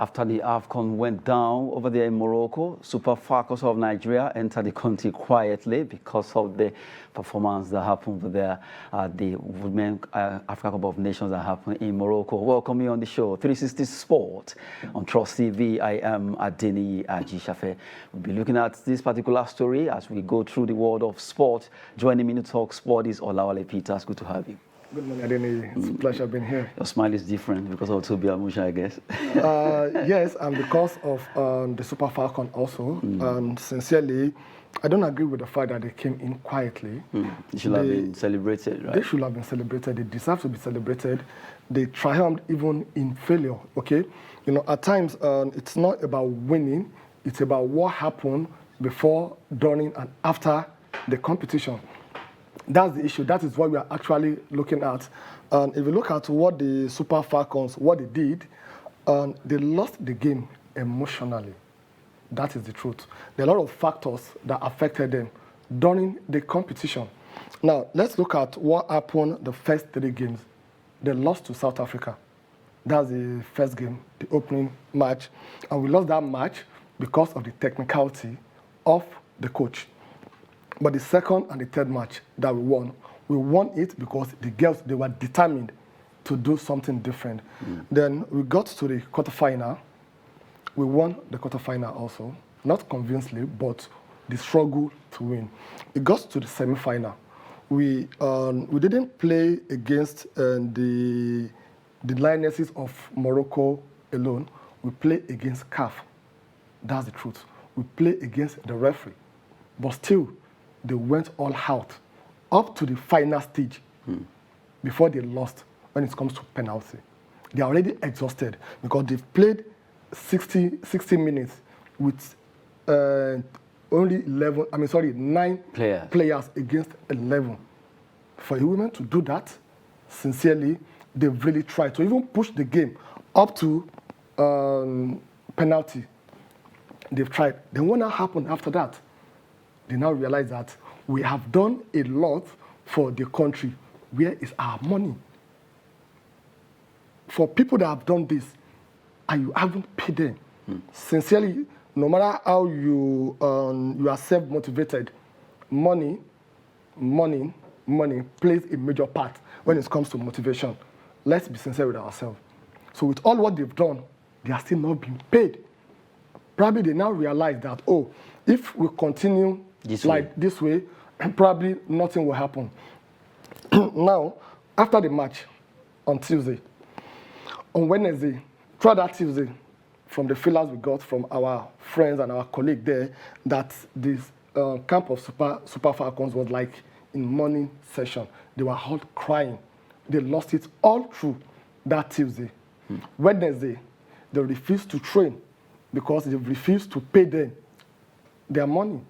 After the AFCON went down over there in Morocco, Super Falcons of Nigeria entered the country quietly because of the performance that happened over there at the Women Africa Cup of Nations that happened in Morocco. Welcome you on the show, 360 Sport on Trust TV. I am Adeni Ajishafe. We'll be looking at this particular story as we go through the world of sport. Joining me to talk sport is Olawale Peters. Good to have you. Good morning, Adeni. It's a pleasure being here. Your smile is different because of Tobi Amusan, I guess. Yes, and because of the Super Falcon also. Sincerely, I don't agree with the fact that they came in quietly. They should have been celebrated, right? They should have been celebrated. They deserve to be celebrated. They triumphed even in failure, okay? You know, at times, it's not about winning. It's about what happened before, during, and after the competition. That's the issue. That is what we are actually looking at. And if you look at what the Super Falcons, what they did, they lost the game emotionally. That is the truth. There are a lot of factors that affected them during the competition. Now, let's look at what happened the first 3 games. They lost to South Africa. That's the first game, the opening match. And we lost that match because of the technicality of the coach. But the second and the third match that we won it because the girls, they were determined to do something different. Then we got to the quarterfinal. We won the quarterfinal also, not convincingly, but the struggle to win. It got to the semi-final. We didn't play against the Lionesses of Morocco alone. We played against CAF. That's the truth. We played against the referee. But still, they went all out up to the final stage before they lost when it comes to penalty. They are already exhausted because they've played 60 minutes with only 9 players against 11. For a woman to do that, sincerely, they've really tried to even push the game up to penalty. They've tried. Then what now happened after that? They now realize that we have done a lot for the country. Where is our money? For people that have done this, and you haven't paid them, sincerely, no matter how you are self-motivated, money plays a major part when it comes to motivation. Let's be sincere with ourselves. So with all what they've done, they are still not being paid. Probably they now realize that, oh, if we continue this way, probably nothing will happen. Now, after the match on Tuesday, on Wednesday, throughout that Tuesday, from the feelers we got from our friends and our colleague there, that this camp of Super Falcons was like in morning session. They were all crying. They lost it all through that Tuesday. Wednesday, they refused to train because they refused to pay them their money.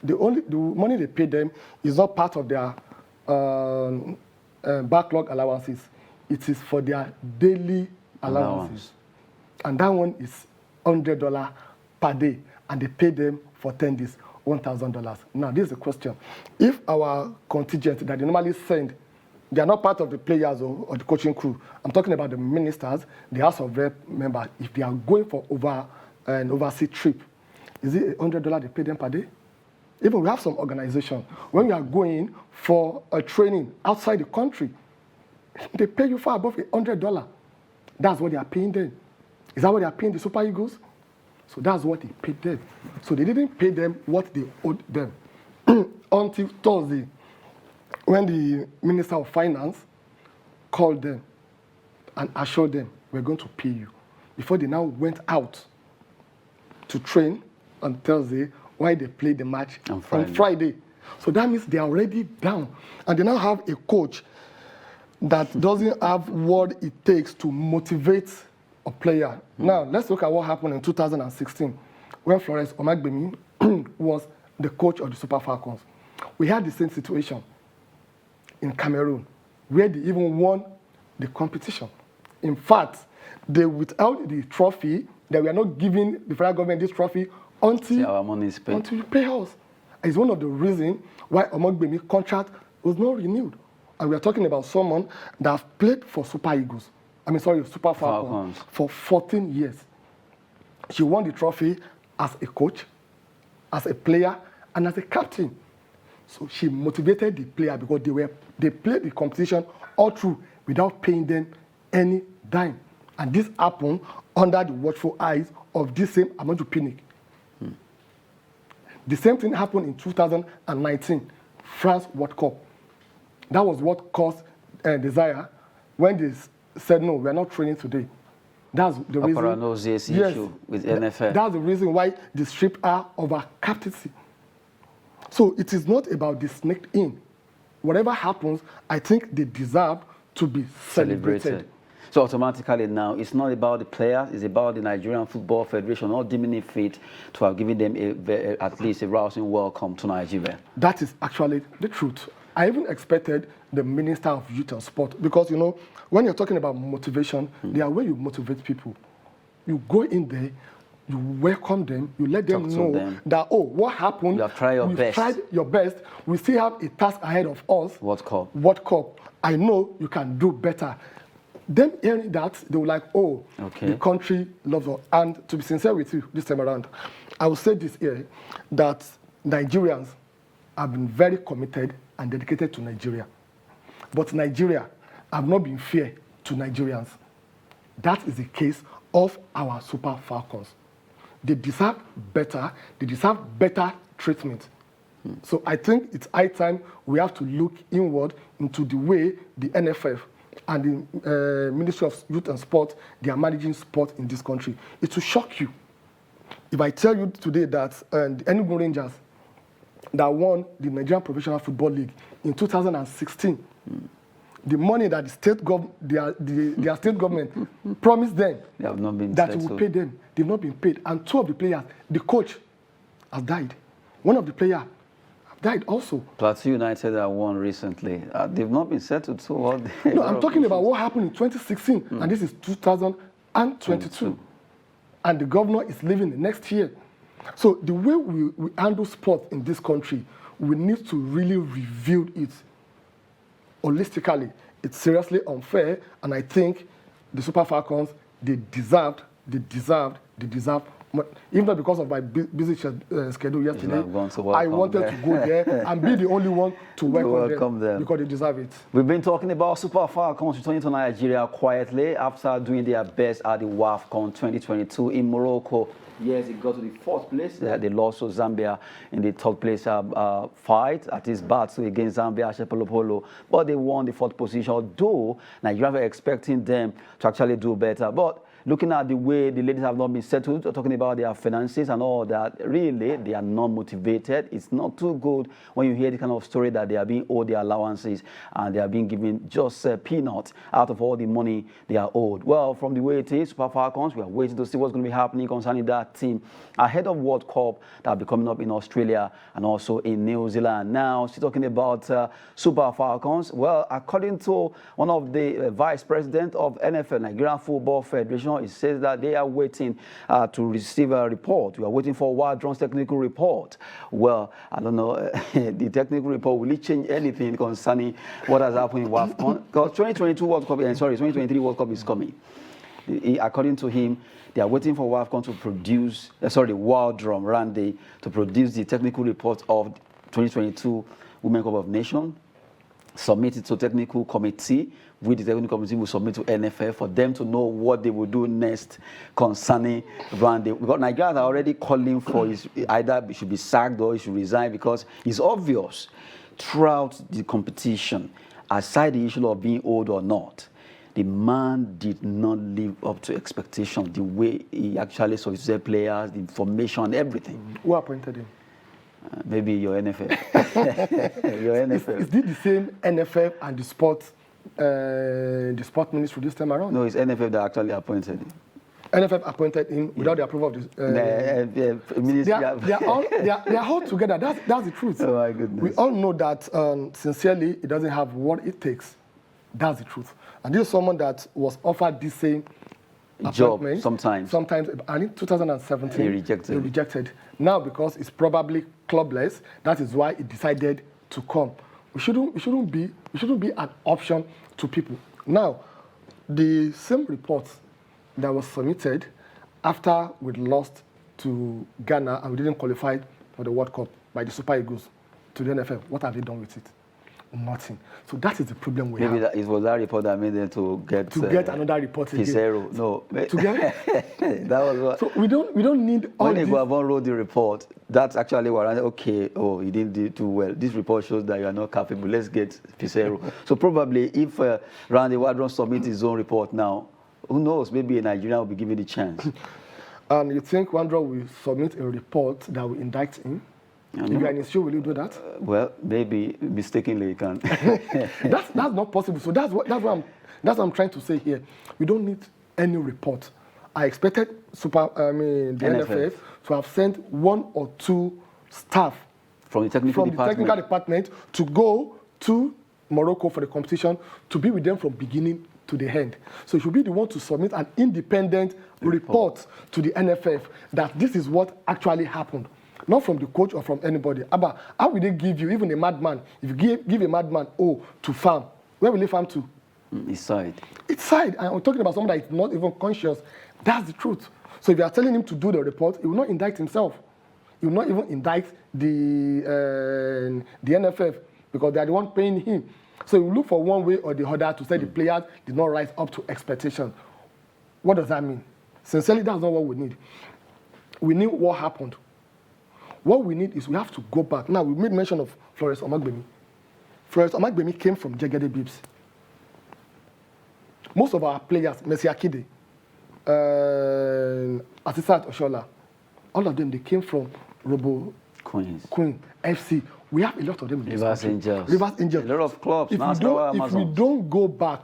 The money they pay them is not part of their backlog allowances. It is for their daily allowances. And that one is $100 per day, and they pay them for 10 days, $1,000. Now, this is the question. If our contingent that they normally send, they are not part of the players or the coaching crew. I'm talking about the ministers, the House of Rep members. If they are going for an overseas trip, is it $100 they pay them per day? Even we have some organization, when we are going for a training outside the country, they pay you far above $100. That's what they are paying them. Is that what they are paying the Super Eagles? So that's what they paid them. So they didn't pay them what they owed them until Thursday, when the Minister of Finance called them and assured them, we're going to pay you. Before they now went out to train on Thursday, while they played the match on Friday. So that means they are already down. And they now have a coach that doesn't have what it takes to motivate a player. Now, let's look at what happened in 2016 when Florence Omagbemi was the coach of the Super Falcons. We had the same situation in Cameroon, where they even won the competition. In fact, they withheld the trophy. They were not giving the federal government this trophy until our money is paid. Until you pay us. It's one of the reasons why Omagbemi's contract was not renewed. And we are talking about someone that have played for Super Falcons for 14 years. She won the trophy as a coach, as a player, and as a captain. So she motivated the player because they played the competition all through without paying them any dime. And this happened under the watchful eyes of this same Amadou Pinnick. The same thing happened in 2019, France World Cup. That was what caused desire when they said, no, we're not training today. That's the reason. Issue with NFL. That's the reason why they stripped her of her captaincy. So it is not about the snaked in. Whatever happens, I think they deserve to be celebrated. So automatically now, it's not about the players, it's about the Nigerian Football Federation not deeming fit to have given them at least a rousing welcome to Nigeria. That is actually the truth. I even expected the Minister of Youth and Sport, because, you know, when you're talking about motivation, there are ways you motivate people. You go in there, you welcome them, you let them know that, oh, what happened? You have tried your best. Tried your best. We still have a task ahead of us. What cup? What cup? I know you can do better. Them hearing that, they were like, oh, the country loves us. And to be sincere with you this time around, I will say this here, that Nigerians have been very committed and dedicated to Nigeria. But Nigeria have not been fair to Nigerians. That is the case of our Super Falcons. They deserve better. They deserve better treatment. So I think it's high time we have to look inward into the way the NFF and the Ministry of Youth and Sport, they are managing sport in this country. It will shock you if I tell you today that the Enugu Rangers that won the Nigerian Professional Football League in 2016, the money that their state government promised them that it would pay them, they've not been paid. And two of the players, the coach has died. One of the players died also. Plateau United that won recently. They've not been settled too. No, I'm talking about what happened in 2016, and this is 2022. And the governor is leaving the next year. So the way we handle sport in this country, we need to really review it holistically. It's seriously unfair, and I think the Super Falcons, they deserve, even though because of my busy schedule yesterday, I wanted to go there and be the only one to welcome them because they deserve it. We've been talking about Super Falcons returning to Nigeria quietly after doing their best at the WAFCON 2022 in Morocco. Yes, it got to the fourth place. They lost to Zambia in the third place fight at his battle against Zambia, Shepolopolo. But they won the fourth position, though Nigeria were expecting them to actually do better. But looking at the way the ladies have not been settled, talking about their finances and all that, really, they are not motivated. It's not too good when you hear the kind of story that they are being owed their allowances and they are being given just peanuts out of all the money they are owed. Well, from the way it is, Super Falcons, we are waiting to see what's going to be happening concerning that team ahead of World Cup that will be coming up in Australia and also in New Zealand. Now, still talking about Super Falcons. Well, according to one of the vice president of NFL, Nigerian Football Federation, it says that they are waiting to receive a report. We are waiting for Wardron's technical report. Well, I don't know, the technical report, will it change anything concerning what has happened in WAFCON? Because 2023 World Cup is coming. According to him, they are waiting for WAFCON to produce, Wardron, Randy, to produce the technical report of 2022 Women Cup of Nations, submit it to technical committee, which the technical committee will submit to NFF for them to know what they will do next concerning Randy. Because Nigerians are already calling for either he should be sacked or he should resign, because it's obvious throughout the competition, aside the issue of being old or not, the man did not live up to expectation, the way he actually solicited players, the information, everything. Who appointed him? Maybe your NFF. Your NFF. Is it the same NFF and the sport ministry this time around? No, it's NFF that actually appointed him. NFF appointed him without the approval of the ministry. They are all together. That's the truth. Oh my goodness. We all know that sincerely, it doesn't have what it takes. That's the truth. And this is someone that was offered this same job sometimes. And in 2017, he rejected. Now, because it's probably clubless, that is why he decided to come. We shouldn't be an option to people. Now, the same report that was submitted, after we lost to Ghana and we didn't qualify for the World Cup by the Super Eagles to the NFF, what have they done with it? Nothing. So that is the problem we Maybe have. it was that report that made them to get another report again. Pizarro. No, To get that was what. So we don't need all When this. Iguavon wrote the report, that's actually what okay. Oh, you didn't do too well. This report shows that you are not capable. Let's get Pizarro. So probably if Randy Wadron submits his own report now, who knows? Maybe Nigeria will be given the chance. And you think Wandro will submit a report that will indict him? If you are in his shoe, will you do that? Well, maybe mistakenly you can. That's not possible. So that's what I'm trying to say here. We don't need any report. I expected the NFF to have sent 1 or 2 staff from the technical department to go to Morocco for the competition, to be with them from beginning to the end. So it should be the one to submit an independent report to the NFF that this is what actually happened. Not from the coach or from anybody. Abba, how will they give you, even a madman, if you give a madman to farm, where will he farm to? His side. It's side. I'm talking about someone that is not even conscious. That's the truth. So if you are telling him to do the report, he will not indict himself. He will not even indict the NFF because they are the one paying him. So he will look for one way or the other to say the players did not rise up to expectation. What does that mean? Sincerely, that's not what we need. We need what happened. What we need is we have to go back. Now, we made mention of Florence Omagbemi. Florence Omagbemi came from Jegede Bibs. Most of our players, Messi Akide, Asisat Oshola, all of them, they came from Robo Queen, FC. We have a lot of them in this Rivers country. Angels. Rivers Angels. A lot of clubs. If we don't go back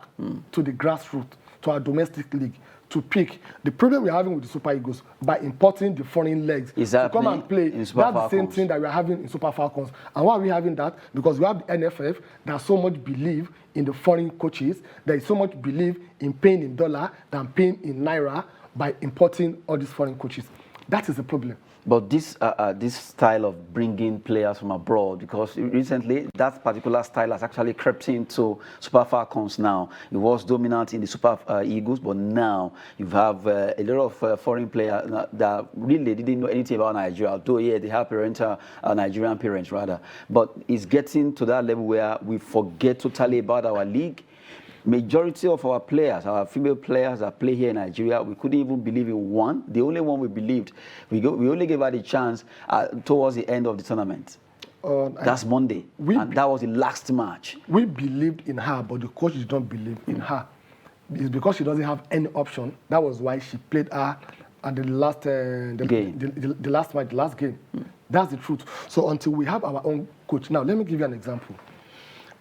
to the grassroots, to our domestic league, to pick the problem we're having with the Super Eagles by importing the foreign legs to come and play. That's the same thing that we're having in Super Falcons. And why are we having that? Because we have the NFF that so much believe in the foreign coaches. There is so much believe in paying in dollar than paying in naira by importing all these foreign coaches. That is the problem. But this style of bringing players from abroad, because recently that particular style has actually crept into Super Falcons now. It was dominant in the Super Eagles, but now you have a lot of foreign players that really didn't know anything about Nigeria, although, yeah, they have Nigerian parents, rather. But it's getting to that level where we forget totally about our league. Majority of our players, our female players that play here in Nigeria, we couldn't even believe in one. The only one we believed, we only gave her the chance towards the end of the tournament. That's Monday, and that was the last match. We believed in her, but the coach did not believe in her. It's because she doesn't have any option. That was why she played her at the last the last match, the last game. That's the truth. So until we have our own coach. Now, let me give you an example.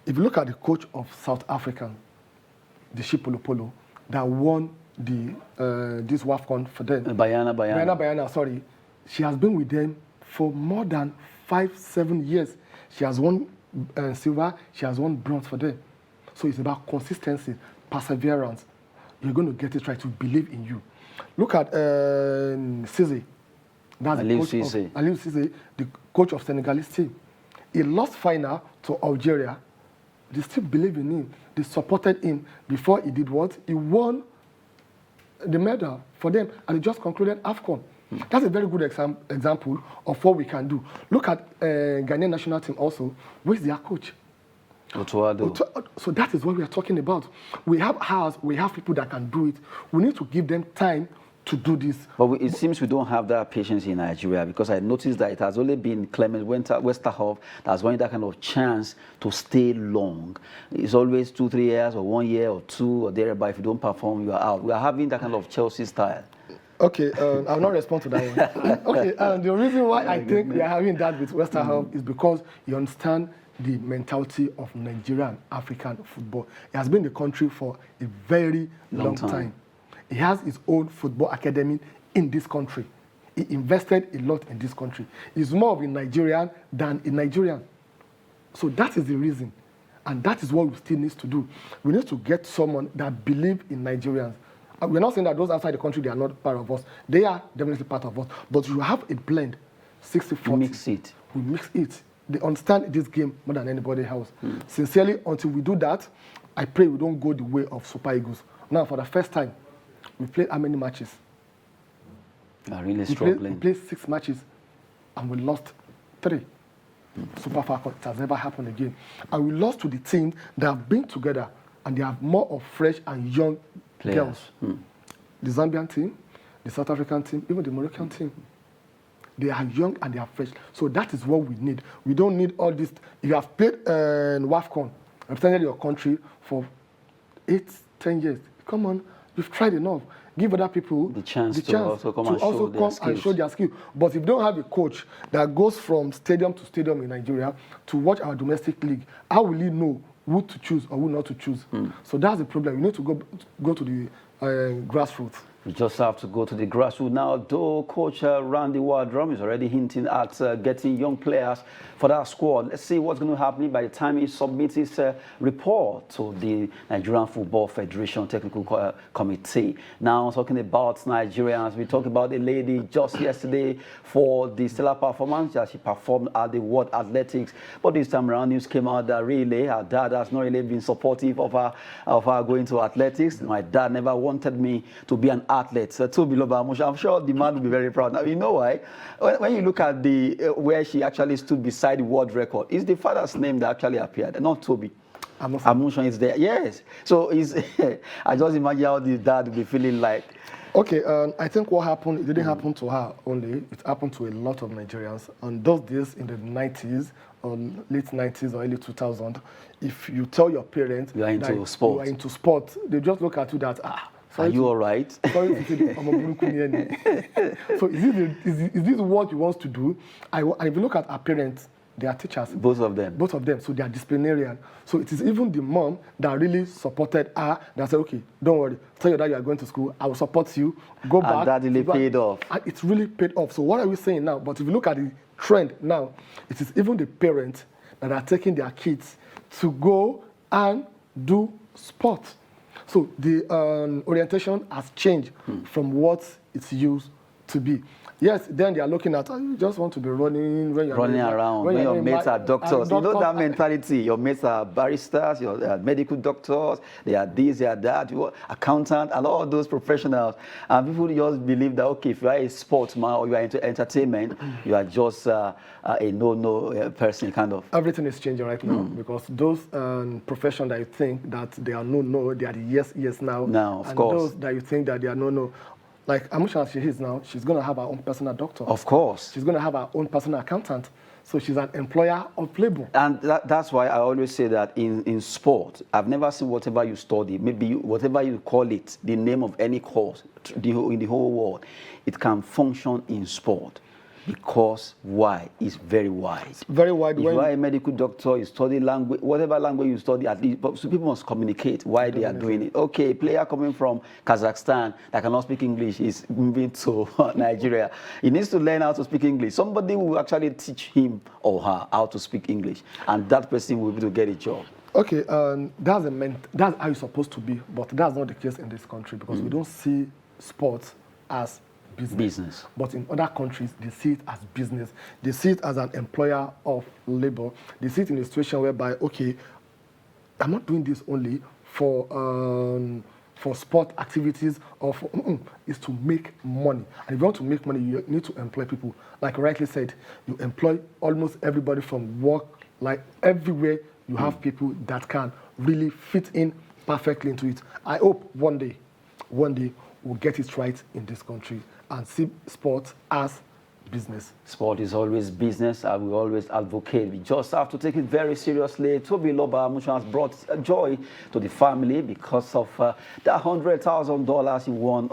If you look at the coach of South Africa, the Shipolopolo, that won this WAFCON for them. Bayana, sorry. She has been with them for more than 5-7 years. She has won silver, she has won bronze for them. So it's about consistency, perseverance. You're going to get it right, to believe in you. Look at Cisse. That's Aliou Cisse, the coach of Senegalese team. He lost final to Algeria. They still believe in him. They supported him. Before he did what? He won the medal for them, and he just concluded AFCON. That's a very good example of what we can do. Look at Ghanaian national team also. Where's their coach? So that is what we are talking about. We have hours, we have people that can do it. We need to give them time to do this. But it seems we don't have that patience in Nigeria, because I noticed that it has only been Clement Westerhoff that's wanting that kind of chance to stay long. It's always 2-3 years or 1 year or 2 or thereabout. If you don't perform, you are out. We are having that kind of Chelsea style. Okay, I'll not respond to that one. Okay, the reason why I think we are having that with Westerhoff is because you understand the mentality of Nigerian African football. It has been in the country for a very long time. He has his own football academy in this country. He invested a lot in this country. He's more of a Nigerian than a Nigerian. So that is the reason. And that is what we still need to do. We need to get someone that believes in Nigerians. We're not saying that those outside the country, they are not part of us. They are definitely part of us. But you have a blend, 60-40. We mix it. We mix it. They understand this game more than anybody else. Sincerely, until we do that, I pray we don't go the way of Super Eagles. Now, for the first time, we played how many matches? Are really We struggling. played 6 matches and we lost 3. Super Falcons, it has never happened again. And we lost to the teams that have been together and they have more of fresh and young girls. The Zambian team, the South African team, even the Moroccan team. They are young and they are fresh. So that is what we need. We don't need all this. If you have played WAFCON, represented your country for 8, 10 years, come on, you've tried enough. Give other people the chance to also come and show their skill. But if you don't have a coach that goes from stadium to stadium in Nigeria to watch our domestic league, how will he know who to choose or who not to choose? So that's the problem. You need to go to the grassroots. We just have to go to the grassroots now. Though Coach Randy Wardrum is already hinting at getting young players for that squad. Let's see what's going to happen by the time he submits his report to the Nigerian Football Federation Technical Committee. Now, talking about Nigerians, we talked about a lady just yesterday for the stellar performance that she performed at the World Athletics. But this time around, news came out that really her dad has not really been supportive of her going to athletics. My dad never wanted me to be an athlete. Tobi Amusan, I'm sure the man will be very proud. Now, you know why? When you look at the where she actually stood beside the world record, it's the father's name that actually appeared, not Tobi. Amusan is there. Yes. So I just imagine how the dad will be feeling like. Okay, I think what happened, it didn't happen to her only. It happened to a lot of Nigerians. On those days in the 90s, or late 90s or early 2000s, if you tell your parents you are into that sport. You are into sport, they just look at you that, are you all right? Sorry to say, I'm a Burukuni. So is this what you want to do? And if you look at our parents, they are teachers. Both of them. Both of them. So they are disciplinarian. So it is even the mom that really supported her, that said, okay, don't worry. Tell your dad you are going to school. I will support you. Go back. And that really paid off. And it's really paid off. So what are we saying now? But if you look at the trend now, it is even the parents that are taking their kids to go and do sports. So the orientation has changed from what it's used to be. Yes, then they are looking at, you just want to be running when you're running around, when your mates are doctors. You know that mentality. Your mates are baristas, your medical doctors, they are this, they are that, you are accountant, and all those professionals. And people just believe that, okay, if you are a sportsman or you are into entertainment, you are just a no person, kind of. Everything is changing right now because those professions that you think that they are no, they are the yes now. Now, of and course. Those that you think that they are no. Like Amusan, she is now, she's going to have her own personal doctor. Of course. She's going to have her own personal accountant. So she's an employer of labor. And that's why I always say that in sport, I've never seen whatever you study, maybe whatever you call it, the name of any course in the whole world, it can function in sport. Because why? It's very wide. It's very wide. If you are a medical doctor, you study language, whatever language you study, at least, but so people must communicate why they are doing it. Okay, a player coming from Kazakhstan that cannot speak English is moving to Nigeria. He needs to learn how to speak English. Somebody will actually teach him or her how to speak English, and that person will be able to get a job. Okay, that's how it's supposed to be, but that's not the case in this country because we don't see sports as business. But in other countries, they see it as business. They see it as an employer of labor. They see it in a situation whereby, okay, I'm not doing this only for sport activities or for, it's to make money. And if you want to make money, you need to employ people. Like I rightly said, you employ almost everybody from work, like everywhere you have people that can really fit in perfectly into it. I hope one day, we'll get it right in this country and see sport as business. Sport is always business, and we always advocate. We just have to take it very seriously. Tobi Amusan has brought joy to the family because of that $100,000 he won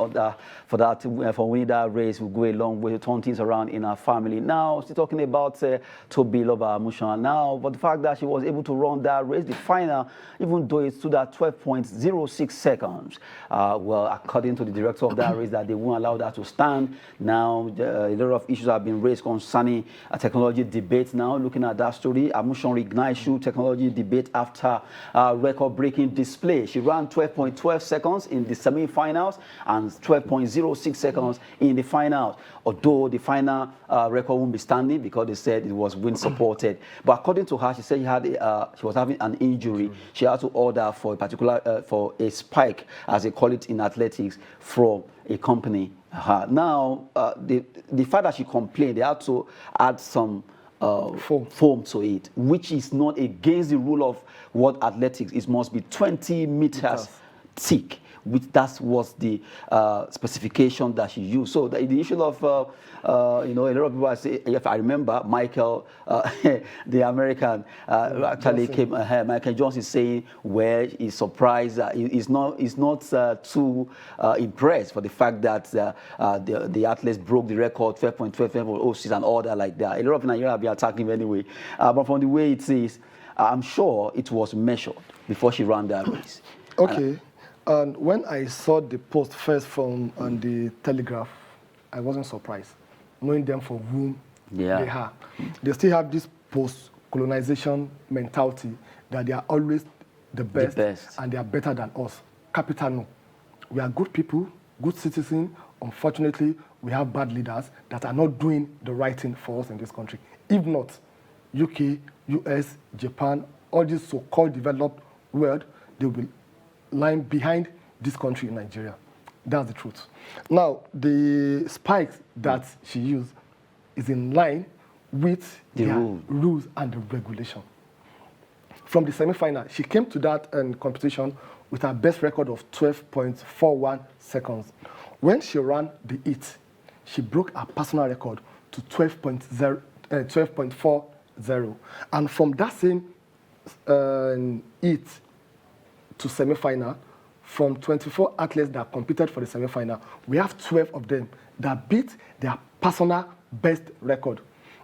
for winning that race. Will go a long way to turn things around in our family. Now, still talking about Tobi Amusan now, but the fact that she was able to run that race, the final, even though it stood at 12.06 seconds, well, according to the director of that race, that they won't allow that to stand. Now, a lot of issues have been raised concerning a technology debate now. Looking at that story, Amusan ignites technology debate after record-breaking display. She ran 12.12 seconds in the semi-finals and 12.06 seconds in the finals. Although the final record won't be standing because they said it was wind-supported. But according to her, she said she was having an injury. She had to order for a particular for a spike, as they call it in athletics, from a company Now, the fact that she complained, they had to add some foam to it, which is not against the rule of what athletics. It must be 20 meters thick. Which that was the specification that she used. So the issue of, a lot of people say, if I remember, Michael, the American, actually came, Michael Johnson saying, well, he's surprised, he's not too impressed for the fact that the athletes broke the record, 12.12, 12.06 and all that like that. A lot of Nigeria have been attacking him anyway. But from the way it is, I'm sure it was measured before she ran that race. Okay. And when I saw the post first from on the Telegraph, I wasn't surprised, knowing them for whom they are. They still have this post-colonization mentality that they are always the best. And they are better than us. Capital no. We are good people, good citizens. Unfortunately, we have bad leaders that are not doing the right thing for us in this country. If not, UK, US, Japan, all this so-called developed world, they will lying behind this country in Nigeria. That's the truth. Now, the spikes that she used is in line with the rules and the regulation. From the semi-final, she came to that competition with her best record of 12.41 seconds. When she ran the heat, she broke her personal record to 12.40. And from that same heat to semi-final, from 24 athletes that competed for the semi-final, we have 12 of them that beat their personal best record,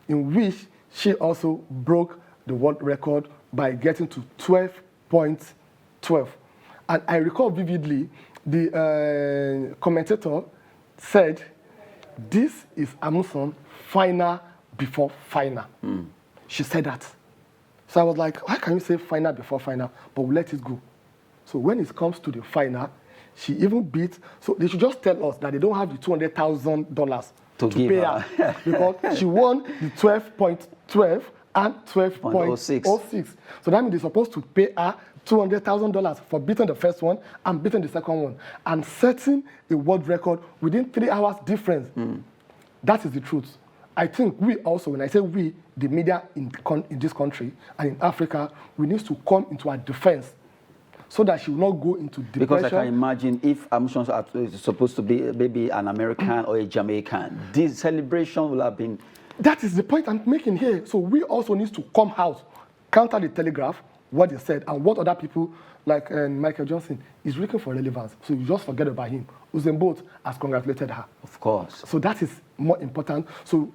in which she also broke the world record by getting to 12.12. And I recall vividly, the commentator said, this is Amusan final before final. She said that. So I was like, why can you say final before final? But we'll let it go. So when it comes to the final, she even beat, so they should just tell us that they don't have the $200,000 to pay her. Because she won the 12.12 and 12.06. So that means they're supposed to pay her $200,000 for beating the first one and beating the second one and setting a world record within 3 hours difference. That is the truth. I think we also, when I say we, the media in this country and in Africa, we need to come into our defense so that she will not go into depression. Because I can imagine if Amusan is supposed to be maybe an American or a Jamaican, this celebration will have been... That is the point I'm making here. So we also need to come out, counter the Telegraph, what they said, and what other people like Michael Johnson is looking for relevance. So you just forget about him. Usain Bolt has congratulated her. Of course. So that is more important. So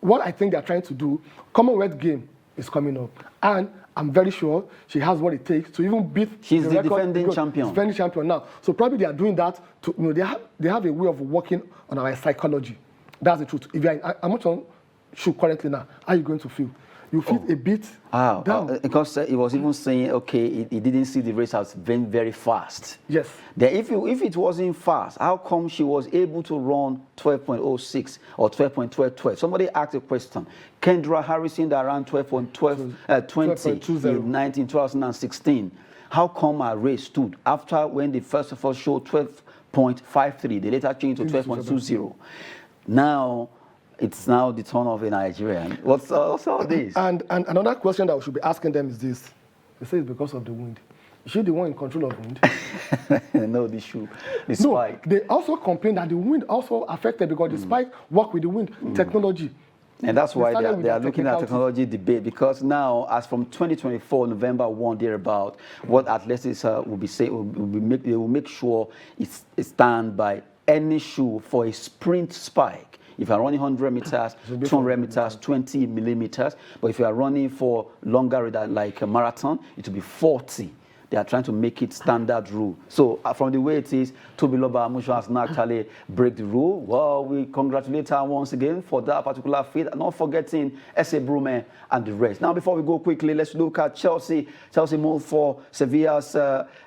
what I think they're trying to do, Commonwealth game is coming up. And I'm very sure she has what it takes to even beat She's the defending champion. Defending champion now. So probably they are doing that to, they have a way of working on our psychology. That's the truth. If you're in amateur shoe currently now, how are you going to feel? You feel a bit down. Because he was even saying, okay, he didn't see the race as being very fast. Yes. Then if it wasn't fast, how come she was able to run 12.06 or 12.12? Somebody asked a question. Kendra Harrison that ran 12.20 in 2016. How come her race stood after when they first of all showed 12.53? They later changed to 12.20. Now, it's now the turn of a Nigerian. What's all this? And another question that we should be asking them is this. They say it's because of the wind. Is she the one in control of wind? No, the shoe, the spike. They also complain that the wind also affected because the spike work with the wind technology. And that's why they are looking at technology debate, because now, as from 2024, November 1, thereabout, what athletics will be saying, they will make sure it stand by any shoe for a sprint spike. If you are running 100 meters, 200 meters, 20 millimeters. But if you are running for longer like a marathon, it will be 40. They are trying to make it standard rule. So from the way it is, Tobi Amusan has not actually break the rule. Well, we congratulate her once again for that particular feat, and not forgetting S.A. Brume and the rest. Now, before we go quickly, let's look at Chelsea. Chelsea moved for Sevilla's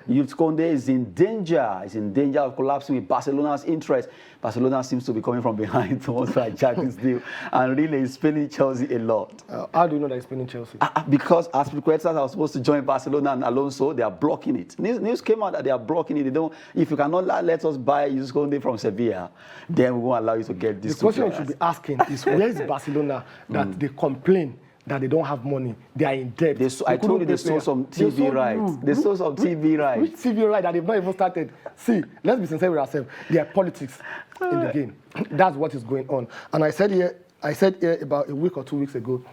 Youth Conde is in danger. Is in danger of collapsing with Barcelona's interest. Barcelona seems to be coming from behind to also hijack this deal, and really is spinning Chelsea a lot. How do you know that it's spinning Chelsea? Because as requesters are supposed to join Barcelona and Alonso, they are blocking it. News came out that they are blocking it. They don't. If you cannot let us buy Yusuf Kounde from Sevilla, then we won't allow you to get this. The question you should be asking is, where is Barcelona that they complain that they don't have money? They are in debt. I told you they sold some TV rights. They sold some TV rights. Which TV right that they've not even started? See, let's be sincere with ourselves. There are politics in the game. That's what is going on. And I said here about a week or 2 weeks ago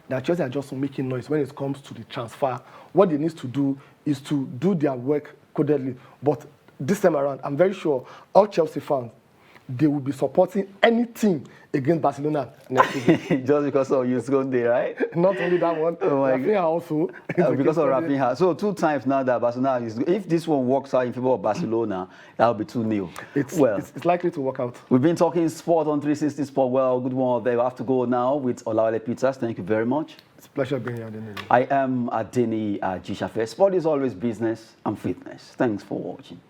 that Chelsea are just making noise when it comes to the transfer. What they need to do is to do their work codedly. But this time around, I'm very sure all Chelsea fans, they will be supporting any team against Barcelona next season. Just because of Yusuf Kounde, right? Not only that one, Rafinha also. Because of Rafinha. So 2 times now that Barcelona is, if this one works out in favor of Barcelona, that will be 2-0. It's likely to work out. We've been talking sport on 360 Sport. Well, good one there. We have to go now with Olawale Peters. Thank you very much. It's a pleasure being here, Adeni. I am Adeni Jishafe. Sport is always business and fitness. Thanks for watching.